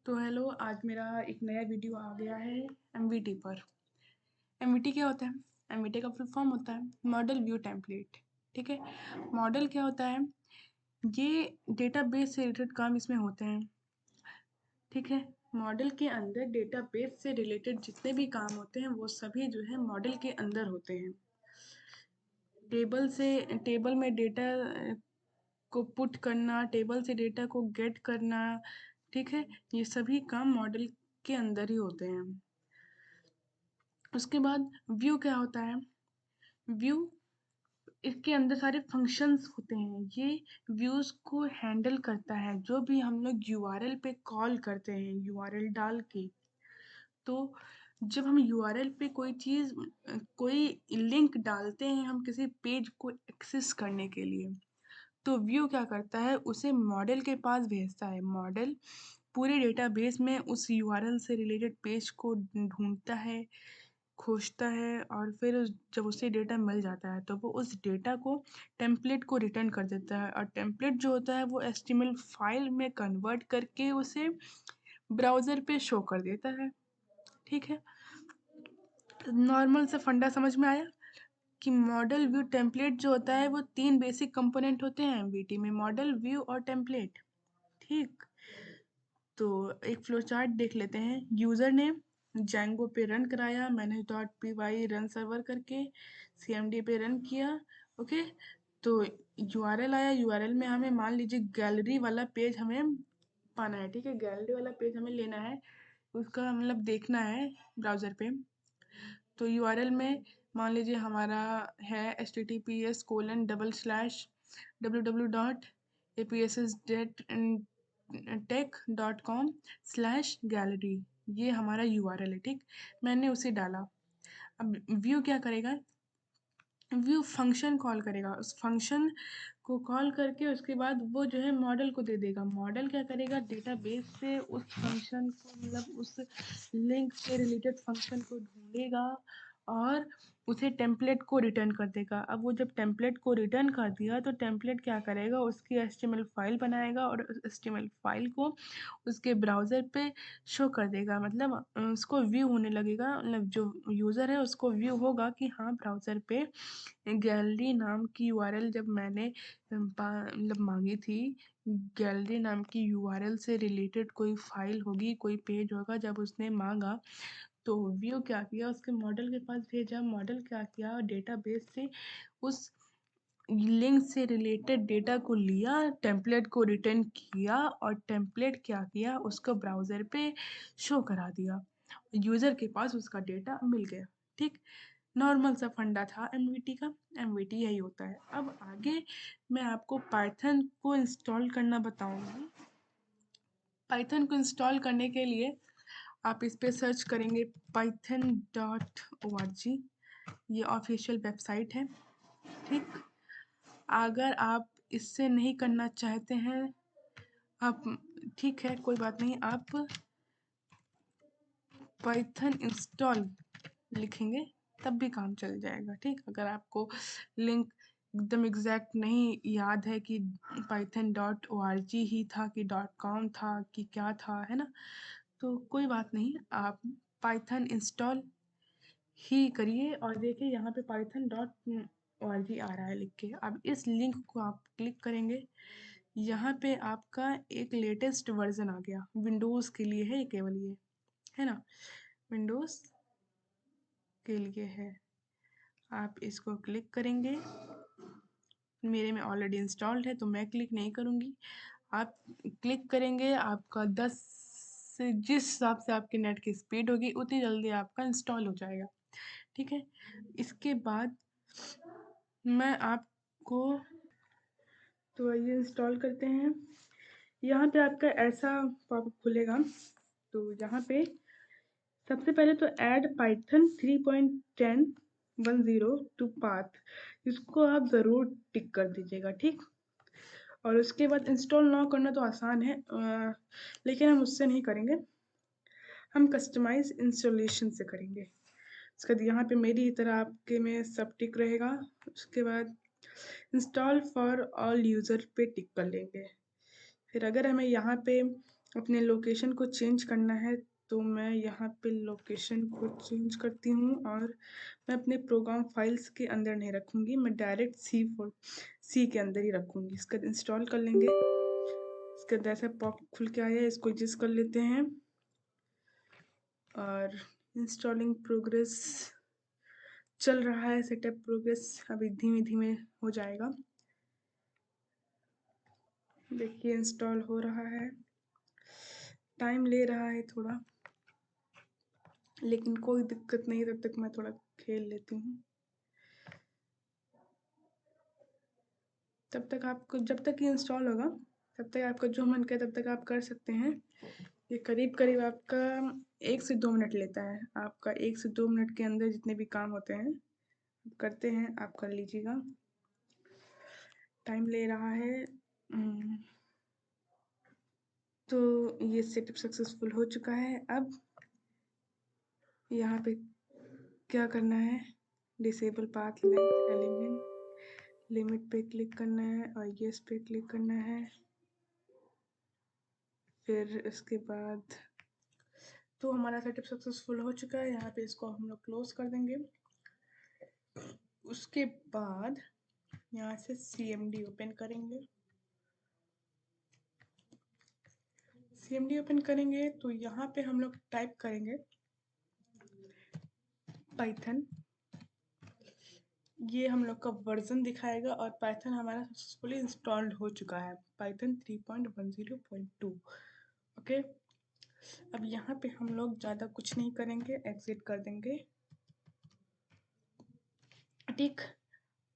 तो हेलो, आज मेरा एक नया वीडियो आ गया है एमवीटी पर। एमवीटी क्या होता है? एमवीटी का फुल फॉर्म होता है मॉडल व्यू टेम्पलेट। ठीक है, मॉडल क्या होता है? ये डेटाबेस से रिलेटेड काम इसमें होते हैं। ठीक है, मॉडल के अंदर डेटाबेस से रिलेटेड जितने भी काम होते हैं वो सभी जो है मॉडल के अंदर होते हैं। टेबल में डेटा को पुट करना, टेबल से डेटा को गेट करना, ठीक है, ये सभी काम मॉडल के अंदर ही होते हैं। उसके बाद व्यू क्या होता है? व्यू, इसके अंदर सारे फंक्शंस होते हैं। ये व्यूज को हैंडल करता है। जो भी हम लोग यूआरएल पे कॉल करते हैं यूआरएल डाल के, तो जब हम यूआरएल पे कोई लिंक डालते हैं हम किसी पेज को एक्सेस करने के लिए, तो व्यू क्या करता है? उसे मॉडल के पास भेजता है। मॉडल पूरे डेटाबेस में उस यूआरएल से रिलेटेड पेज को ढूंढता है, खोजता है, और फिर जब उसे डेटा मिल जाता है तो वो उस डेटा को टेम्पलेट को रिटर्न कर देता है। और टेम्पलेट जो होता है वो एचटीएमएल फाइल में कन्वर्ट करके उसे ब्राउज़र पे शो कर देता है। ठीक है, नॉर्मल सा फंडा समझ में आया कि मॉडल व्यू टेम्पलेट जो होता है वो तीन बेसिक कंपोनेंट होते हैं एमवीटी में: मॉडल, व्यू और टेम्पलेट। ठीक, तो एक फ्लो चार्ट देख लेते हैं। यूज़र ने जैंगो पे रन कराया, manage dot P Y run server करके सीएमडी पे रन किया। ओके, तो यूआरएल आया। यूआरएल में हमें मान लीजिए गैलरी वाला पेज हमें पाना है। ठीक है, गैलरी वाला पेज हमें लेना है, उसका मतलब देखना है ब्राउज़र पे। तो यूआरएल में मान लीजिए हमारा है https://www.apsstech.com/gallery। ये हमारा यूआरएल है। ठीक, मैंने उसे डाला। अब व्यू क्या करेगा? व्यू फंक्शन कॉल करेगा। उस फंक्शन को कॉल करके उसके बाद वो जो है मॉडल को दे देगा। मॉडल क्या करेगा? डेटाबेस से उस फंक्शन को, मतलब उस लिंक से रिलेटेड फंक्शन को ढूंढेगा और उसे टेम्पलेट को रिटर्न कर देगा। अब वो जब टेम्पलेट को रिटर्न कर दिया तो टेम्पलेट क्या करेगा? उसकी एचटीएमएल फाइल बनाएगा और उस एचटीएमएल फाइल को उसके ब्राउज़र पे शो कर देगा। मतलब उसको व्यू होने लगेगा, मतलब जो यूज़र है उसको व्यू होगा कि हाँ, ब्राउज़र पे गैलरी नाम की यूआरएल जब मैंने मतलब मांगी थी, गैलरी नाम की यूआरएल से रिलेटेड कोई फाइल होगी, कोई पेज होगा। जब उसने मांगा तो व्यू क्या किया? उसके मॉडल के पास भेजा। मॉडल क्या किया? डेटाबेस से उस लिंक से रिलेटेड डेटा को लिया, टेम्पलेट को रिटर्न किया, और टेम्पलेट क्या किया? उसको ब्राउज़र पे शो करा दिया। यूज़र के पास उसका डेटा मिल गया। ठीक, नॉर्मल सा फंडा था एमवीटी का। एमवीटी यही होता है। अब आगे मैं आपको पाइथन को इंस्टॉल करना बताऊंगी। पाइथन को इंस्टॉल करने के लिए आप इस पे सर्च करेंगे python.org। ये ऑफिशियल वेबसाइट है। ठीक, अगर आप इससे नहीं करना चाहते हैं, आप, ठीक है, कोई बात नहीं, आप पाइथन इंस्टॉल लिखेंगे तब भी काम चल जाएगा। ठीक, अगर आपको लिंक एकदम एग्जैक्ट नहीं याद है कि python.org ही था कि .com था कि क्या था, है ना, तो कोई बात नहीं, आप पाइथन इंस्टॉल ही करिए और देखिए यहाँ पे python.org आ रहा है लिख के। अब इस लिंक को आप क्लिक करेंगे, यहाँ पे आपका एक लेटेस्ट वर्जन आ गया। विंडोज़ के लिए है ये, केवल ये, है ना, विंडोज़ के लिए है। आप इसको क्लिक करेंगे। मेरे में ऑलरेडी इंस्टॉल्ड है तो मैं क्लिक नहीं करूँगी। आप क्लिक करेंगे, आपका 10 से जिस हिसाब से आपके नेट की स्पीड होगी उतनी जल्दी आपका इंस्टॉल हो जाएगा। ठीक है, इसके बाद मैं आपको, तो ये इंस्टॉल करते हैं। यहाँ पे आपका ऐसा पॉपअप खुलेगा। तो यहाँ पे सबसे पहले तो ऐड पाइथन 3.10 टू पाथ, इसको आप ज़रूर टिक कर दीजिएगा। ठीक, और उसके बाद इंस्टॉल नाउ करना तो आसान है, लेकिन हम उससे नहीं करेंगे, हम कस्टमाइज इंस्टॉलेशन से करेंगे। उसके बाद यहाँ पे मेरी तरह आपके में सब टिक रहेगा। उसके बाद इंस्टॉल फॉर ऑल यूज़र पे टिक कर लेंगे। फिर अगर हमें यहाँ पे अपने लोकेशन को चेंज करना है तो मैं यहाँ पे लोकेशन को चेंज करती हूँ और मैं अपने प्रोग्राम फाइल्स के अंदर नहीं रखूँगी, मैं डायरेक्ट सी के अंदर ही रखूँगी। इसका इंस्टॉल कर लेंगे। इसके अंदर ऐसा पॉप खुल के आया है, इसको एडजस्ट कर लेते हैं और इंस्टॉलिंग प्रोग्रेस चल रहा है। सेटअप प्रोग्रेस अभी धीमे धीमे हो जाएगा। देखिए इंस्टॉल हो रहा है, टाइम ले रहा है थोड़ा, लेकिन कोई दिक्कत नहीं। तब तक मैं थोड़ा खेल लेती हूँ। तब तक आपको, जब तक ये इंस्टॉल होगा तब तक आपका जो मन करे तब तक आप कर सकते हैं। ये करीब करीब आपका 1 से 2 मिनट लेता है। आपका 1 से 2 मिनट के अंदर जितने भी काम होते हैं करते हैं, आप कर लीजिएगा। टाइम ले रहा है। तो ये सेटअप सक्सेसफुल हो चुका है। अब यहाँ पे क्या करना है, disable path length element limit पे क्लिक करना है और यस पे क्लिक करना है। फिर इसके बाद तो हमारा सेटअप सक्सेसफुल हो चुका है। यहाँ पे इसको हम लोग क्लोज कर देंगे। उसके बाद यहाँ से CMD ओपन करेंगे। CMD ओपन करेंगे तो यहाँ पे हम लोग टाइप करेंगे पाइथन। ये हम लोग का वर्जन दिखाएगा और पाइथन हमारा सक्सेसफुली इंस्टॉल्ड हो चुका है, पाइथन 3.10.2। ओके, अब यहाँ पे हम लोग ज़्यादा कुछ नहीं करेंगे, एग्जिट कर देंगे। ठीक,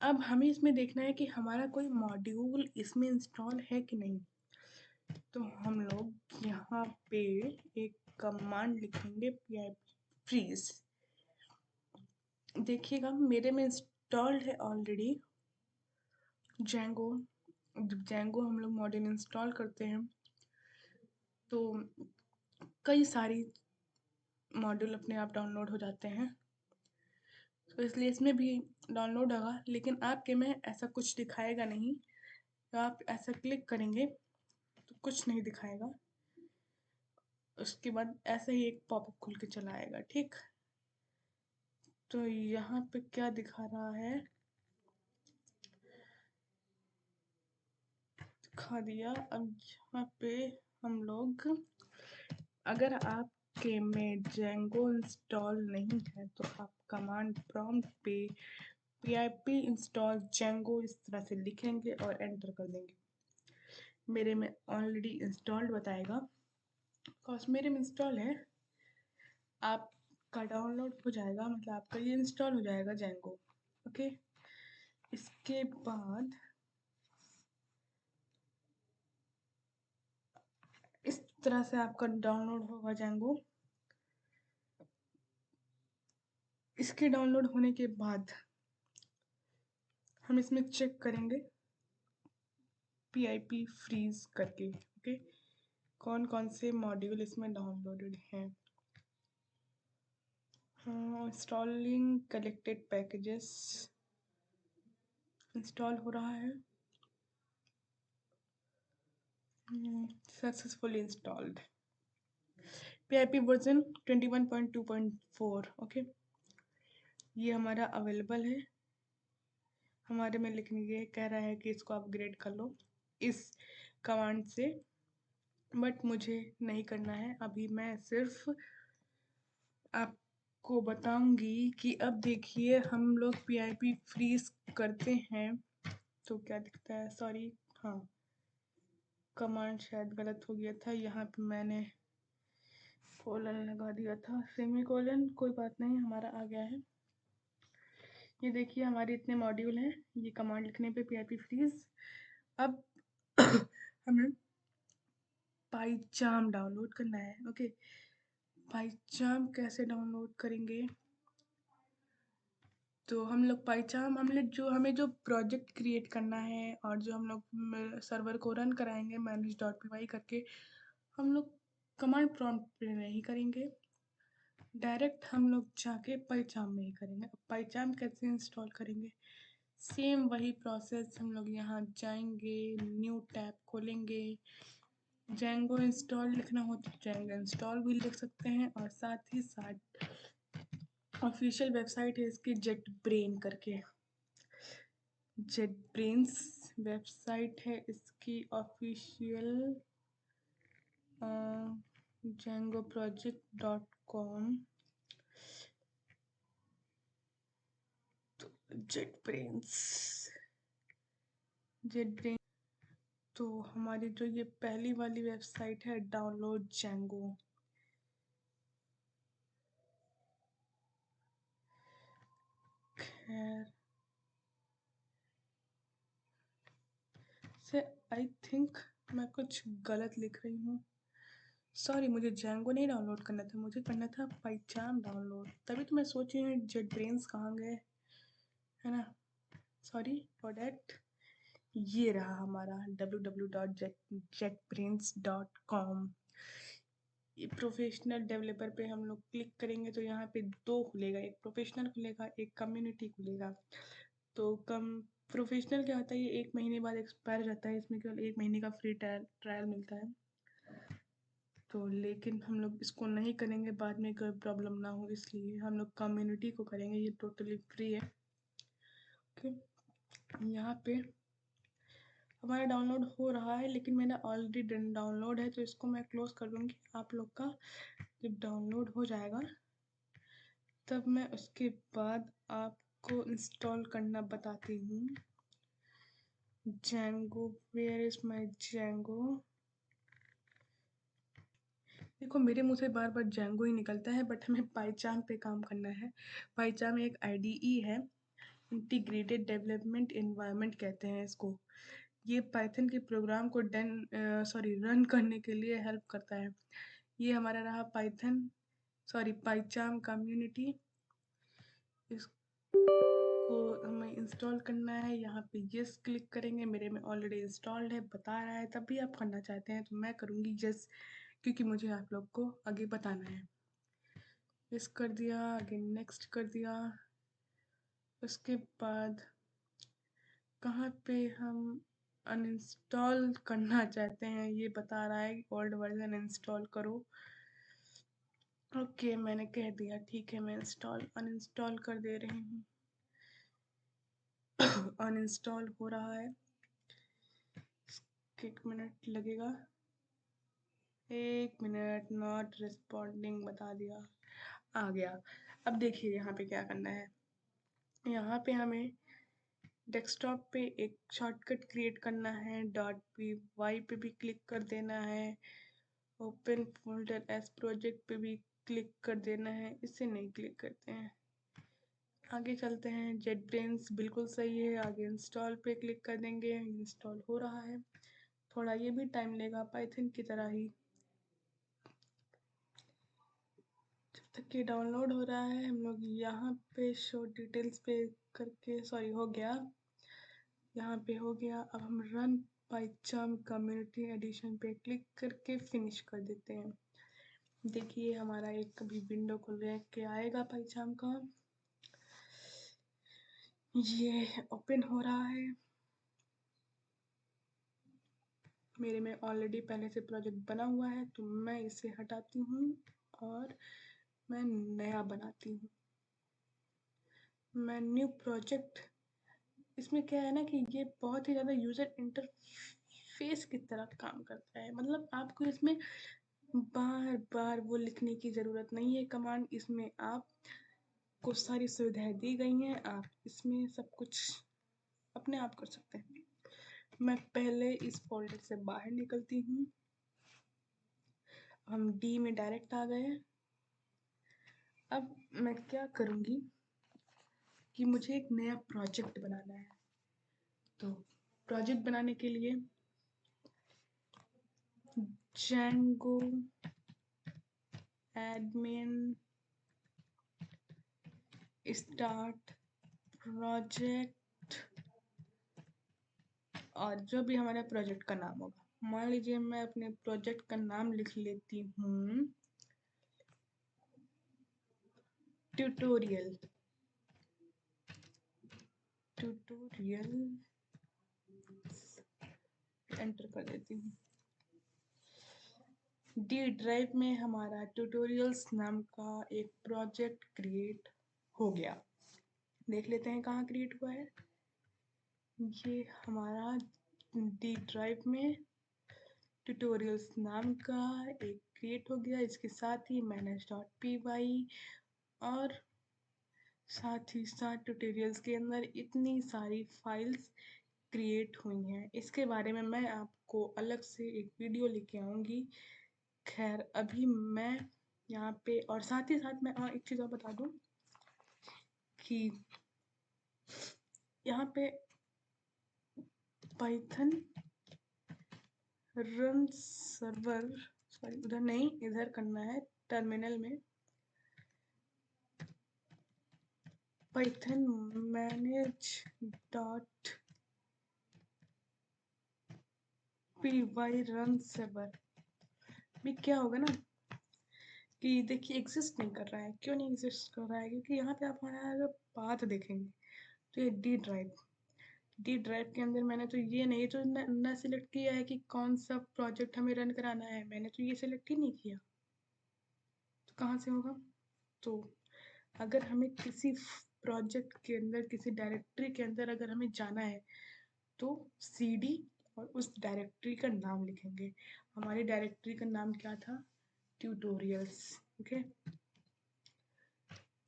अब हमें इसमें देखना है कि हमारा कोई मॉड्यूल इसमें इंस्टॉल है कि नहीं। तो हम लोग यहाँ पे एक कमांड लिखेंगे pip freeze। देखिएगा मेरे में इंस्टॉल्ड है ऑलरेडी जेंगो। जब जेंगो हम लोग मॉड्यूल इंस्टॉल करते हैं तो कई सारी मॉड्यूल अपने आप डाउनलोड हो जाते हैं, तो इसलिए इसमें भी डाउनलोड होगा। लेकिन आपके में ऐसा कुछ दिखाएगा नहीं। तो आप ऐसा क्लिक करेंगे तो कुछ नहीं दिखाएगा। उसके बाद ऐसे ही एक पॉपअप खुल के चला आएगा। ठीक, तो यहाँ पे क्या दिखा रहा है, दिखा दिया। अब यहाँ पे हम लोग, अगर आपके में जेंगो इंस्टॉल नहीं है तो आप कमांड प्रॉम्प्ट पे pip इंस्टॉल जेंगो इस तरह से लिखेंगे और एंटर कर देंगे। मेरे में ऑलरेडी इंस्टॉल्ड बताएगा, बिकॉज मेरे में इंस्टॉल है। आपका डाउनलोड हो जाएगा, मतलब आपका ये इंस्टॉल हो जाएगा जेंगो। ओके, इसके बाद इस तरह से आपका डाउनलोड होगा जेंगो। इसके डाउनलोड होने के बाद हम इसमें चेक करेंगे pip फ्रीज करके। ओके, कौन कौन से मॉड्यूल इसमें डाउनलोडेड हैं। इंस्टॉलिंग कलेक्टेड पैकेजेस इंस्टॉल हो रहा है। Successfully installed, pip version 21.2.4। Okay, ये हमारा अवेलेबल है। हमारे में लिखने ये कह रहा है कि इसको अपग्रेड कर लो इस कमांड से, बट मुझे नहीं करना है अभी। मैं सिर्फ आपको बताऊंगी कि अब देखिए हम लोग pip फ्रीज करते हैं तो क्या दिखता है। सॉरी, हाँ, कमांड शायद गलत हो गया था। यहाँ पे मैंने कोलन लगा दिया था, सेमी कोलन। कोई बात नहीं, हमारा आ गया है। ये देखिए हमारे इतने मॉड्यूल हैं ये कमांड लिखने पे pip फ्रीज। अब हमें पाइचाम डाउनलोड करना है। ओके, पाइचाम कैसे डाउनलोड करेंगे, तो हम लोग पाइचाम, हमें जो प्रोजेक्ट क्रिएट करना है और जो हम लोग सर्वर को रन कराएंगे manage.py करके, हम लोग कमांड प्रॉम्प्ट पे नहीं करेंगे, डायरेक्ट हम लोग जाके पाइचाम में ही करेंगे। अब पाइचाम कैसे इंस्टॉल करेंगे, सेम वही प्रोसेस। हम लोग यहाँ जाएंगे, न्यू टैब खोलेंगे, जेंगो इंस्टॉल लिखना हो तो जेंगो इंस्टॉल भी लिख सकते हैं, और साथ ही साथ ऑफिशियल वेबसाइट है इसकी जेट ब्रेन करके। जेट ब्रेन्स वेबसाइट है इसकी ऑफिशियल, jangoproject.com। तो जेट ब्रेन तो हमारी जो ये पहली वाली वेबसाइट है, डाउनलोड जेंगो। खैर से आई थिंक मैं कुछ गलत लिख रही हूँ, सॉरी। मुझे जेंगो नहीं डाउनलोड करना था, मुझे करना था पाइचाम डाउनलोड। तभी तो मैं सोच रही हूँ जेट ब्रेन्स कहाँ गए, है ना। Sorry for that. ये रहा हमारा www.jetbrains.com। ये प्रोफेशनल डेवलपर पे हम लोग क्लिक करेंगे तो यहाँ पे दो खुलेगा, एक प्रोफेशनल खुलेगा, एक कम्युनिटी खुलेगा। तो प्रोफेशनल क्या होता है, ये 1 महीने बाद एक्सपायर जाता है, इसमें केवल 1 महीने का फ्री ट्रायल मिलता है। तो लेकिन हम लोग इसको नहीं करेंगे, बाद में कोई प्रॉब्लम ना हो, इसलिए हम लोग कम्युनिटी को करेंगे। ये टोटली फ्री है। ओके, यहाँ पे हमारा डाउनलोड हो रहा है, लेकिन मेरा ऑलरेडी डाउनलोड है, तो इसको मैं क्लोज कर दूँगी। आप लोग का जब डाउनलोड हो जाएगा तब मैं उसके बाद आपको इंस्टॉल करना बताती हूँ। Django, where is my Django. देखो मेरे मुंह से बार बार जेंगो ही निकलता है, बट हमें पाइचाम पे काम करना है। पाइचाम एक आईडीई है, इंटीग्रेटेड डेवलपमेंट एनवायरनमेंट कहते हैं इसको। ये पाइथन के प्रोग्राम को रन करने के लिए हेल्प करता है। ये हमारा रहा पाइचाम कम्युनिटी। इसको हमें इंस्टॉल करना है, यहाँ पे यस क्लिक करेंगे। मेरे में ऑलरेडी इंस्टॉल्ड है, बता रहा है। तब भी आप करना चाहते हैं तो मैं करूँगी यस, क्योंकि मुझे आप लोग को आगे बताना है। यस कर दिया, आगे नेक्स्ट कर दिया। उसके बाद कहाँ पे हम अनइंस्टॉल करना चाहते हैं ये बता रहा है, ओल्ड वर्जन इंस्टॉल करो। ओके, मैंने कह दिया, ठीक है। मैं अनइंस्टॉल कर दे रही हूँ। अनइंस्टॉल हो रहा है, 1 मिनट लगेगा। 1 मिनट, नॉट रिस्पॉन्डिंग बता दिया, आ गया। अब देखिए यहाँ पे क्या करना है। यहाँ पे हमें डेस्कटॉप पे एक शॉर्टकट क्रिएट करना है, .py पे भी क्लिक कर देना है, ओपन फोल्डर एज प्रोजेक्ट पे भी क्लिक कर देना है। इसे नहीं क्लिक करते हैं, आगे चलते हैं। जेटब्रेन्स बिल्कुल सही है, आगे इंस्टॉल पे क्लिक कर देंगे। इंस्टॉल हो रहा है, थोड़ा ये भी टाइम लेगा, पाइथन की तरह ही। जब तक ये डाउनलोड हो रहा है, हम लोग यहाँ पे शो डिटेल्स पे करके, सॉरी हो गया, यहाँ पे हो गया। अब हम रन पाइचाम कम्युनिटी एडिशन पे क्लिक करके फिनिश कर देते हैं। देखिए हमारा एक अभी विंडो खुल के आएगा पाइचाम का, ये ओपन हो रहा है। मेरे में ऑलरेडी पहले से प्रोजेक्ट बना हुआ है, तो मैं इसे हटाती हूँ और मैं नया बनाती हूँ। मैं न्यू प्रोजेक्ट, इसमें क्या है ना कि ये बहुत ही ज़्यादा यूज़र इंटरफेस की तरह काम करता है। मतलब आपको इसमें बार बार वो लिखने की ज़रूरत नहीं है कमांड, इसमें आप को सारी सुविधाएं दी गई हैं, आप इसमें सब कुछ अपने आप कर सकते हैं। मैं पहले इस फोल्डर से बाहर निकलती हूँ। हम डी में डायरेक्ट आ गए। अब मैं क्या करूँगी कि मुझे एक नया प्रोजेक्ट बनाना है। तो प्रोजेक्ट बनाने के लिए जेंगो एडमिन स्टार्ट प्रोजेक्ट, और जो भी हमारे प्रोजेक्ट का नाम होगा, मान लीजिए मैं अपने प्रोजेक्ट का नाम लिख लेती हूँ ट्यूटोरियल। एंटर कर देती हूँ। डी ड्राइव में हमारा ट्यूटोरियल्स नाम का एक प्रोजेक्ट क्रिएट हो गया। देख लेते हैं कहाँ क्रिएट हुआ है। ये हमारा डी ड्राइव में ट्यूटोरियल्स नाम का एक क्रिएट हो गया। इसके साथ ही manage.py और साथ ही साथ ट्यूटोरियल्स के अंदर इतनी सारी फाइल्स क्रिएट हुई हैं। इसके बारे में मैं आपको अलग से एक वीडियो लेके आऊँगी। खैर अभी मैं यहाँ पे, और साथ ही साथ मैं एक चीज़ और बता दूँ कि यहाँ पे पाइथन रन सर्वर, सॉरी उधर नहीं, इधर करना है टर्मिनल में। पाइथन manage.py रन सर्वर भी क्या होगा ना कि देखिए एग्जिस्ट नहीं कर रहा है। क्यों नहीं एग्जिस्ट कर रहा है? क्योंकि यहाँ पे आप हमारा अगर पाथ देखेंगे तो ये डी ड्राइव के अंदर मैंने तो ये नहीं तो न सिलेक्ट किया है कि कौन सा प्रोजेक्ट हमें रन कराना है। मैंने तो ये सिलेक्ट ही नहीं किया, तो कहाँ से होगा? तो अगर हमें किसी प्रोजेक्ट के अंदर, किसी डायरेक्टरी के अंदर अगर हमें जाना है तो cd और उस डायरेक्टरी का नाम लिखेंगे। हमारी डायरेक्टरी का नाम क्या था? ट्यूटोरियल्स। ओके,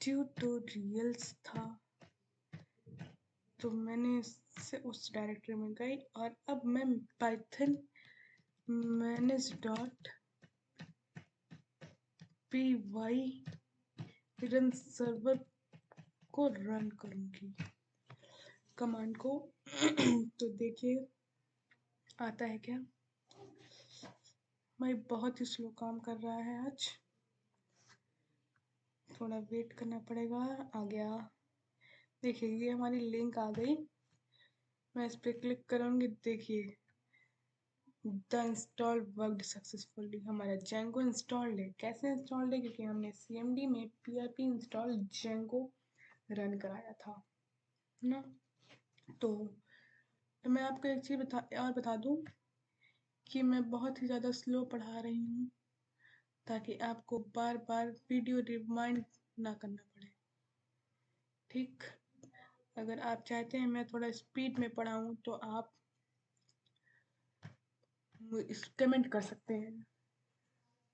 ट्यूटोरियल्स था, तो मैंने इससे उस डायरेक्टरी में गई और अब मैं पाइथन manage.py रन सर्वर को रन करूंगी कमांड को। तो देखिए आता है क्या। मैं बहुत ही स्लो काम कर रहा है आज, थोड़ा वेट करना पड़ेगा। आ गया, देखिए ये हमारी लिंक आ गई। मैं इस पर क्लिक करूंगी। देखिए द इंस्टॉल वर्कड सक्सेसफुली, हमारा जेंगो इंस्टॉल्ड है। कैसे इंस्टॉल्ड है? क्योंकि हमने cmd में prp इंस्टॉल जेंगो रन कराया था ना। तो मैं आपको एक चीज़ बता दूं कि मैं बहुत ही ज़्यादा स्लो पढ़ा रही हूँ ताकि आपको बार बार वीडियो रिमाइंड ना करना पड़े। ठीक, अगर आप चाहते हैं मैं थोड़ा स्पीड में पढ़ाऊँ तो आप इस कमेंट कर सकते हैं।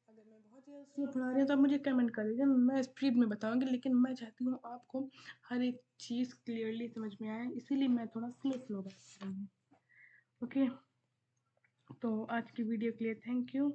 अगर मैं बहुत ज़्यादा स्लो पढ़ा रही हूँ तो आप मुझे कमेंट कर दीजिए, मैं स्पीड में बताऊँगी। लेकिन मैं चाहती हूँ आपको हर एक चीज़ क्लियरली समझ में आए, इसीलिए मैं थोड़ा स्लो बता रही हूँ। ओके, तो आज की वीडियो के लिए थैंक यू।